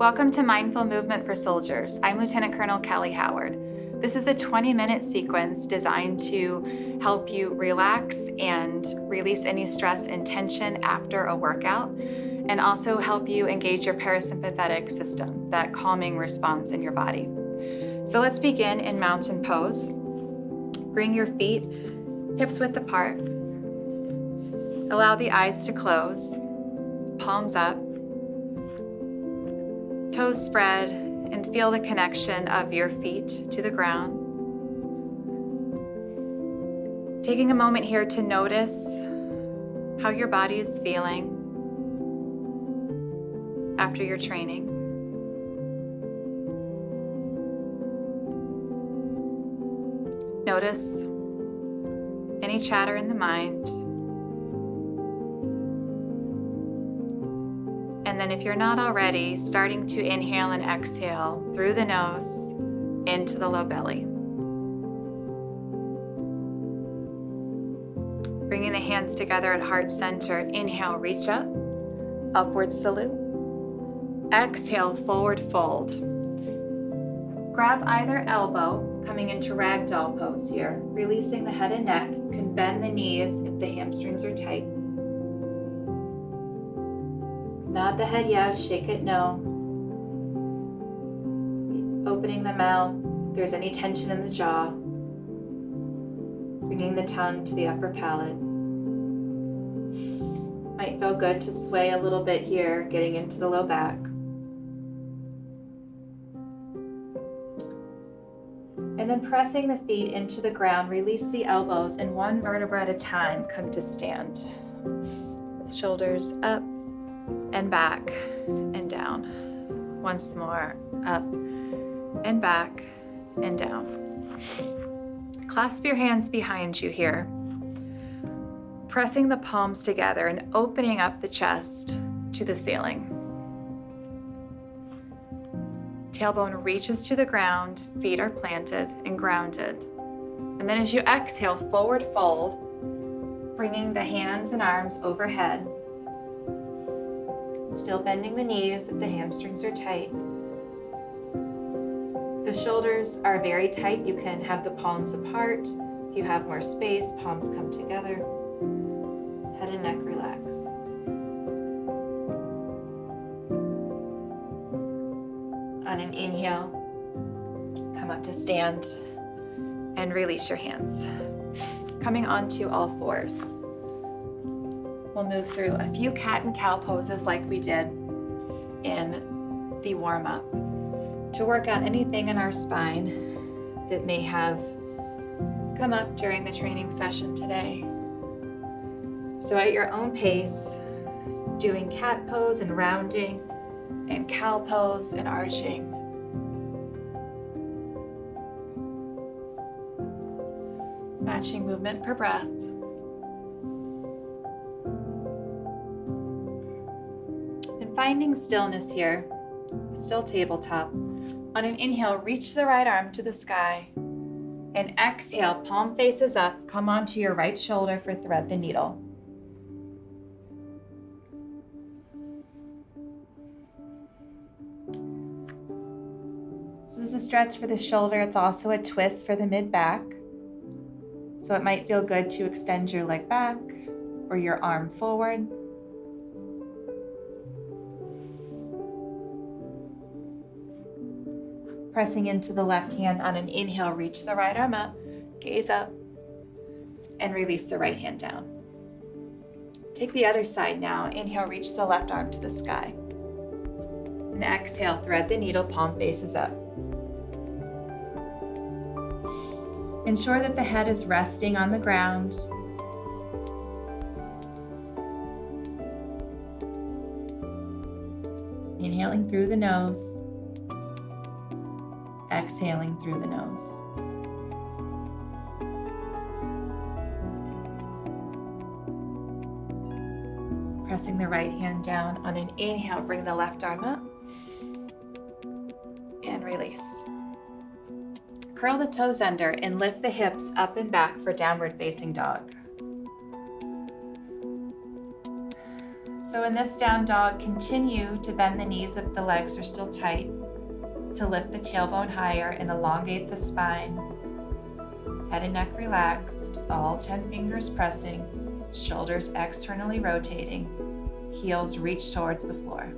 Welcome to Mindful Movement for Soldiers. I'm Lieutenant Colonel Callie Howard. This is a 20-minute sequence designed to help you relax and release any stress and tension after a workout, and also help you engage your parasympathetic system, that calming response in your body. So let's begin in mountain pose. Bring your feet hips width apart. Allow the eyes to close, palms up, toes spread, and feel the connection of your feet to the ground. Taking a moment here to notice how your body is feeling after your training. Notice any chatter in the mind. And then if you're not already, starting to inhale and exhale through the nose into the low belly. Bringing the hands together at heart center. Inhale, reach up, upward salute. Exhale, forward fold. Grab either elbow, coming into ragdoll pose here, releasing the head and neck. You can bend the knees if the hamstrings are tight. Nod the head yes, shake it no. Opening the mouth if there's any tension in the jaw. Bringing the tongue to the upper palate. Might feel good to sway a little bit here, getting into the low back. And then pressing the feet into the ground, release the elbows, and one vertebra at a time, come to stand. With shoulders up and back and down. Once more, up and back and down. Clasp your hands behind you here, pressing the palms together and opening up the chest to the ceiling. Tailbone reaches to the ground, feet are planted and grounded. And then as you exhale, forward fold, bringing the hands and arms overhead. Still bending the knees if the hamstrings are tight. The shoulders are very tight. You can have the palms apart. If you have more space, palms come together. Head and neck relax. On an inhale, come up to stand and release your hands. Coming onto all fours. We'll move through a few cat and cow poses like we did in the warm-up to work out anything in our spine that may have come up during the training session today. So at your own pace, doing cat pose and rounding and cow pose and arching. Matching movement per breath. Finding stillness here, still tabletop. On an inhale, reach the right arm to the sky. And exhale, palm faces up, come onto your right shoulder for thread the needle. This is a stretch for the shoulder. It's also a twist for the mid-back. So it might feel good to extend your leg back or your arm forward. Pressing into the left hand on an inhale, reach the right arm up, gaze up, and release the right hand down. Take the other side now. Inhale, reach the left arm to the sky. And exhale, thread the needle, palm faces up. Ensure that the head is resting on the ground. Inhaling through the nose. Exhaling through the nose. Pressing the right hand down. On an inhale, bring the left arm up and release. Curl the toes under and lift the hips up and back for downward facing dog. So in this down dog, continue to bend the knees if the legs are still tight, to lift the tailbone higher and elongate the spine. Head and neck relaxed, all 10 fingers pressing, shoulders externally rotating, heels reach towards the floor.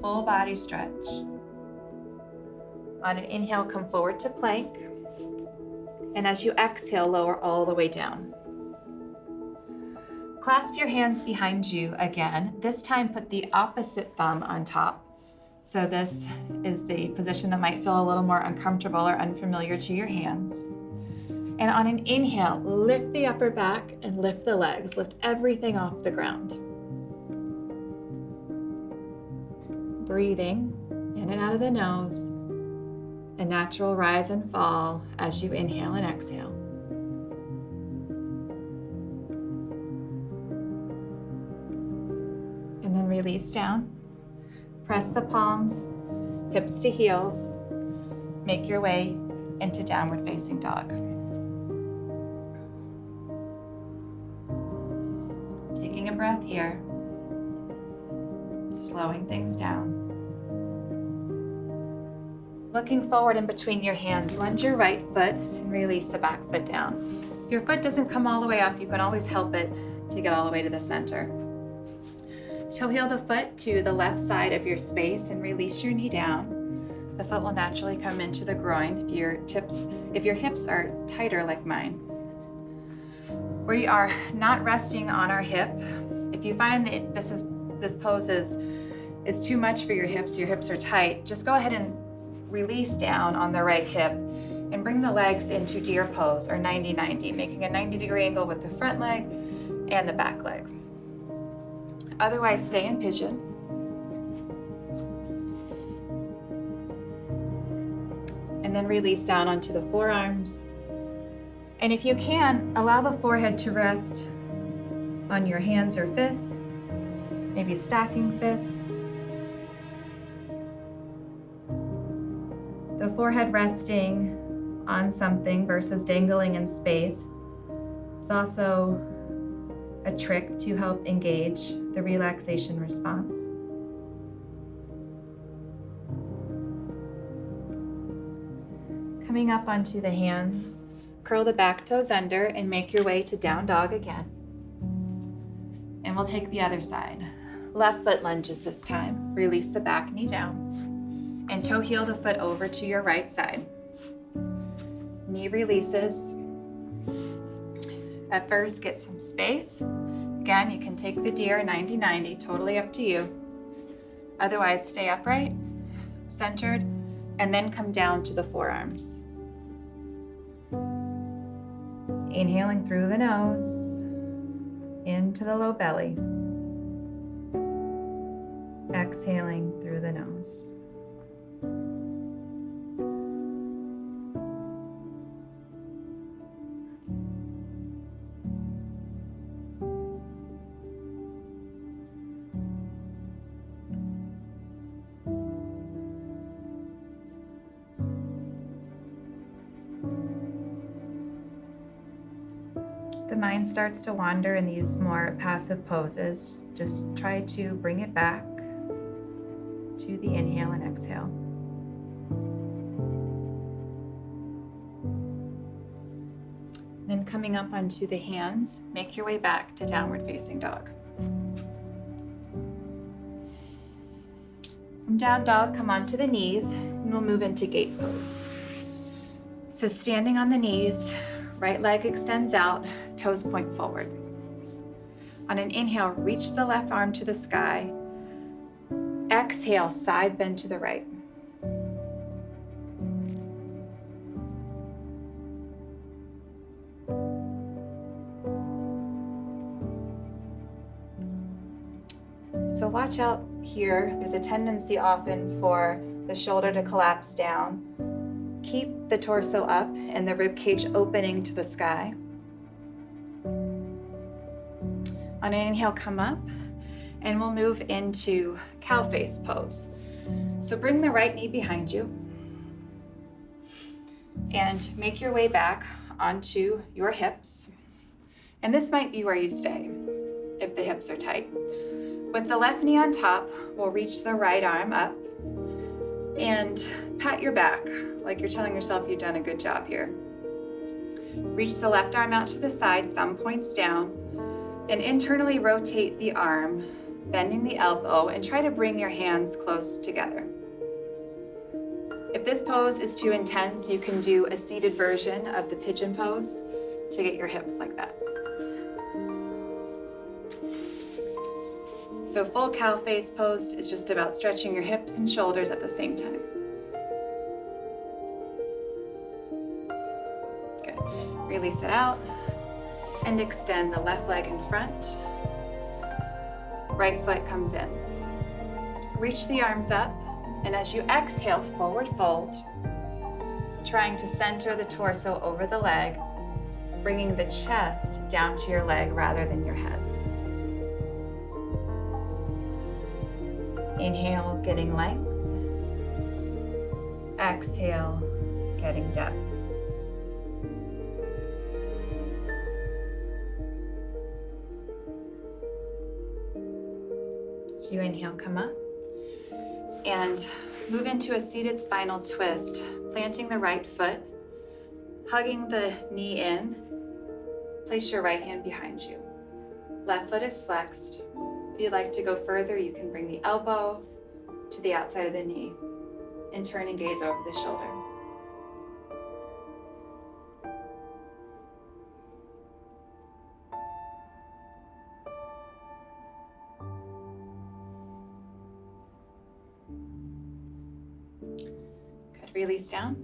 Full body stretch. On an inhale, come forward to plank. And as you exhale, lower all the way down. Clasp your hands behind you again. This time, put the opposite thumb on top. So this is the position that might feel a little more uncomfortable or unfamiliar to your hands. And on an inhale, lift the upper back and lift the legs. Lift everything off the ground. Breathing in and out of the nose. A natural rise and fall as you inhale and exhale. And then release down. Press the palms, hips to heels. Make your way into downward facing dog. Taking a breath here. Slowing things down. Looking forward in between your hands, lunge your right foot and release the back foot down. If your foot doesn't come all the way up, you can always help it to get all the way to the center. Toe heel the foot to the left side of your space and release your knee down. The foot will naturally come into the groin if your hips are tighter like mine. We are not resting on our hip. If you find that this pose is too much for your hips are tight, just go ahead and release down on the right hip and bring the legs into deer pose or 90-90, making a 90-degree angle with the front leg and the back leg. Otherwise, stay in pigeon. And then release down onto the forearms. And if you can, allow the forehead to rest on your hands or fists, maybe stacking fists. The forehead resting on something versus dangling in space is also a trick to help engage the relaxation response. Coming up onto the hands, curl the back toes under and make your way to down dog again. And we'll take the other side. Left foot lunges this time. Release the back knee down and toe heel the foot over to your right side. Knee releases. At first, get some space. Again, you can take the deer 90-90, totally up to you. Otherwise, stay upright, centered, and then come down to the forearms. Inhaling through the nose, into the low belly. Exhaling through the nose. The mind starts to wander in these more passive poses. Just try to bring it back to the inhale and exhale. Then coming up onto the hands, make your way back to downward facing dog. From down dog, come onto the knees, and we'll move into gate pose. So standing on the knees, right leg extends out, toes point forward. On an inhale, reach the left arm to the sky. Exhale, side bend to the right. So watch out here. There's a tendency often for the shoulder to collapse down. Keep the torso up and the rib cage opening to the sky. On an inhale, come up, and we'll move into cow face pose. So bring the right knee behind you and make your way back onto your hips. And this might be where you stay. if the hips are tight. With the left knee on top, we'll reach the right arm up and pat your back like you're telling yourself you've done a good job here. Reach the left arm out to the side, thumb points down, and internally rotate the arm, bending the elbow, and try to bring your hands close together. If this pose is too intense, you can do a seated version of the pigeon pose to get your hips like that. So full cow face pose is just about stretching your hips and shoulders at the same time. Good. Release it out and extend the left leg in front. Right foot comes in. Reach the arms up, and as you exhale, forward fold, trying to center the torso over the leg, bringing the chest down to your leg rather than your head. Inhale, getting length. Exhale, getting depth. As you inhale, come up and move into a seated spinal twist, planting the right foot, hugging the knee in. Place your right hand behind you. Left foot is flexed. If you'd like to go further, you can bring the elbow to the outside of the knee and turn and gaze over the shoulder. Good. Release down.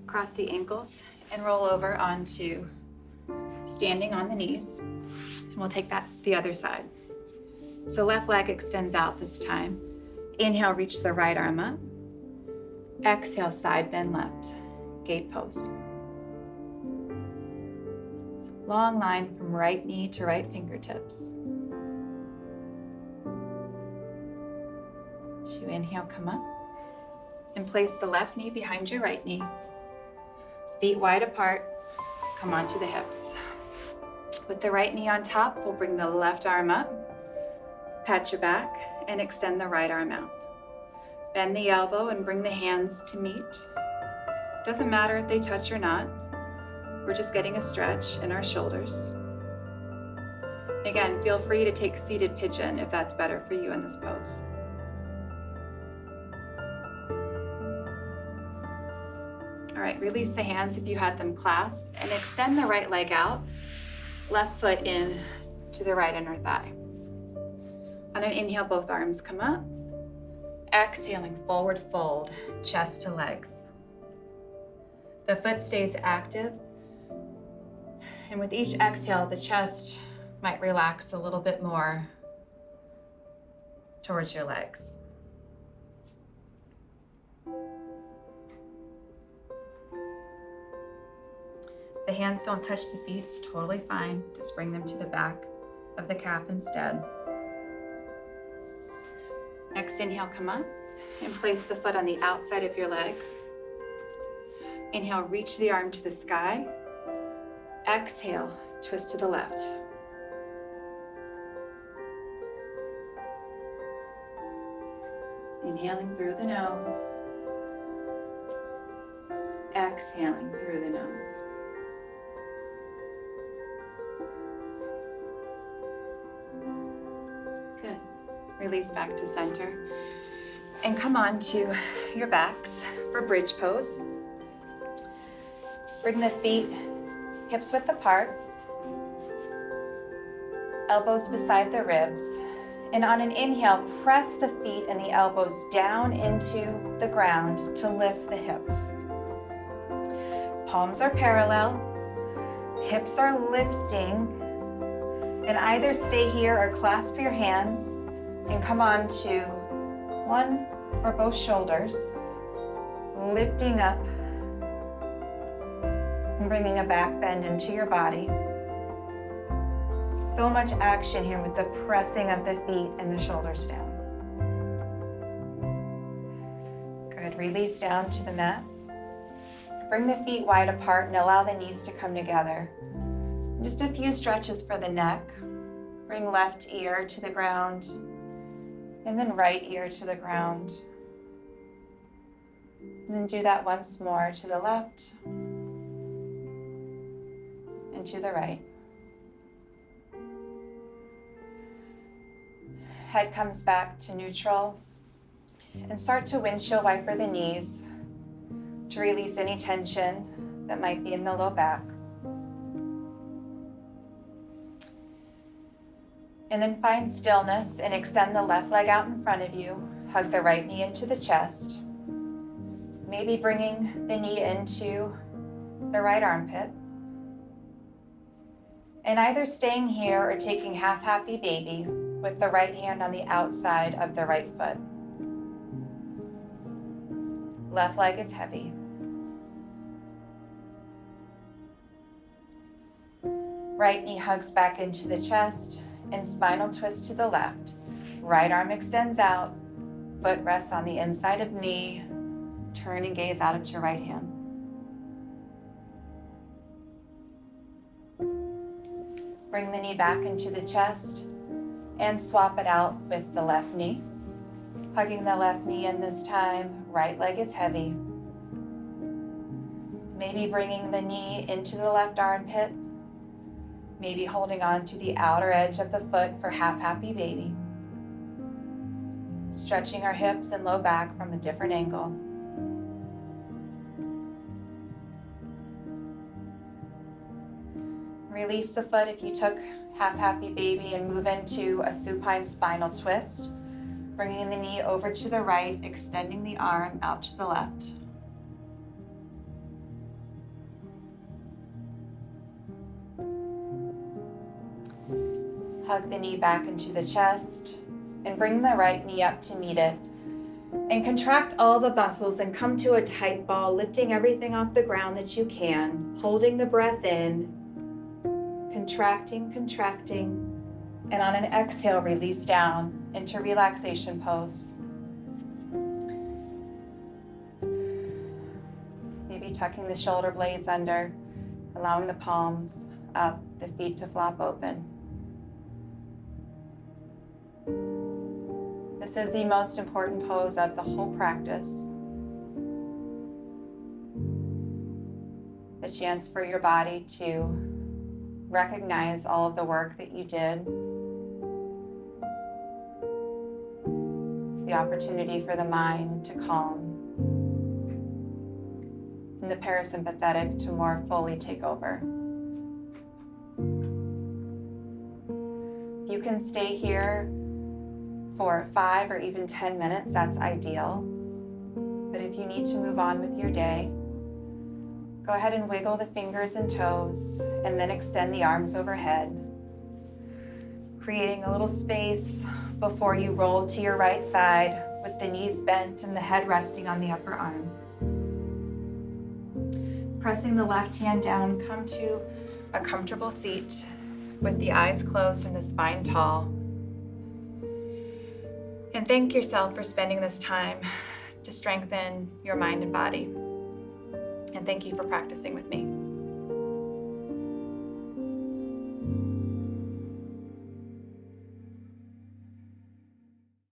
Cross the ankles and roll over onto standing on the knees. And we'll take that the other side. So left leg extends out this time. Inhale, reach the right arm up. Exhale, side bend left, gate pose. Long line from right knee to right fingertips. As you inhale, come up and place the left knee behind your right knee. Feet wide apart, come onto the hips. With the right knee on top, we'll bring the left arm up. Pat your back and extend the right arm out. Bend the elbow and bring the hands to meet. Doesn't matter if they touch or not. We're just getting a stretch in our shoulders. Again, feel free to take seated pigeon if that's better for you in this pose. All right, release the hands if you had them clasped and extend the right leg out, left foot in to the right inner thigh. On an inhale, both arms come up. Exhaling, forward fold, chest to legs. The foot stays active. And with each exhale, the chest might relax a little bit more towards your legs. If the hands don't touch the feet, it's totally fine. Just bring them to the back of the calf instead. Next inhale, come up and place the foot on the outside of your leg. Inhale, reach the arm to the sky. Exhale, twist to the left. Inhaling through the nose. Exhaling through the nose. Good. Release back to center. And come on to your backs for bridge pose. Bring the feet hips width apart, elbows beside the ribs, and on an inhale, press the feet and the elbows down into the ground to lift the hips. Palms are parallel, hips are lifting, and either stay here or clasp your hands and come on to one or both shoulders, lifting up and bringing a back bend into your body. So much action here with the pressing of the feet and the shoulders down. Good, release down to the mat. Bring the feet wide apart and allow the knees to come together. Just a few stretches for the neck. Bring left ear to the ground, and then right ear to the ground. And then do that once more to the left and to the right. Head comes back to neutral, and start to windshield wiper the knees to release any tension that might be in the low back. And then find stillness and extend the left leg out in front of you. Hug the right knee into the chest. Maybe bringing the knee into the right armpit. And either staying here or taking half happy baby with the right hand on the outside of the right foot. Left leg is heavy. Right knee hugs back into the chest and spinal twist to the left. Right arm extends out, foot rests on the inside of knee. Turn and gaze out at your right hand. Bring the knee back into the chest and swap it out with the left knee. Hugging the left knee in this time, right leg is heavy. Maybe bringing the knee into the left armpit. Maybe holding on to the outer edge of the foot for half happy baby. Stretching our hips and low back from a different angle. Release the foot if you took half happy baby and move into a supine spinal twist. Bringing the knee over to the right, extending the arm out to the left. Hug the knee back into the chest and bring the right knee up to meet it. And contract all the muscles and come to a tight ball, lifting everything off the ground that you can, holding the breath in, contracting, and on an exhale, release down into relaxation pose. Maybe tucking the shoulder blades under, allowing the palms up, the feet to flop open. This is the most important pose of the whole practice. The chance for your body to recognize all of the work that you did. The opportunity for the mind to calm. And the parasympathetic to more fully take over. You can stay here for 5 or even 10 minutes, that's ideal. But if you need to move on with your day, go ahead and wiggle the fingers and toes, and then extend the arms overhead, creating a little space before you roll to your right side with the knees bent and the head resting on the upper arm. Pressing the left hand down, come to a comfortable seat with the eyes closed and the spine tall. And thank yourself for spending this time to strengthen your mind and body. And thank you for practicing with me.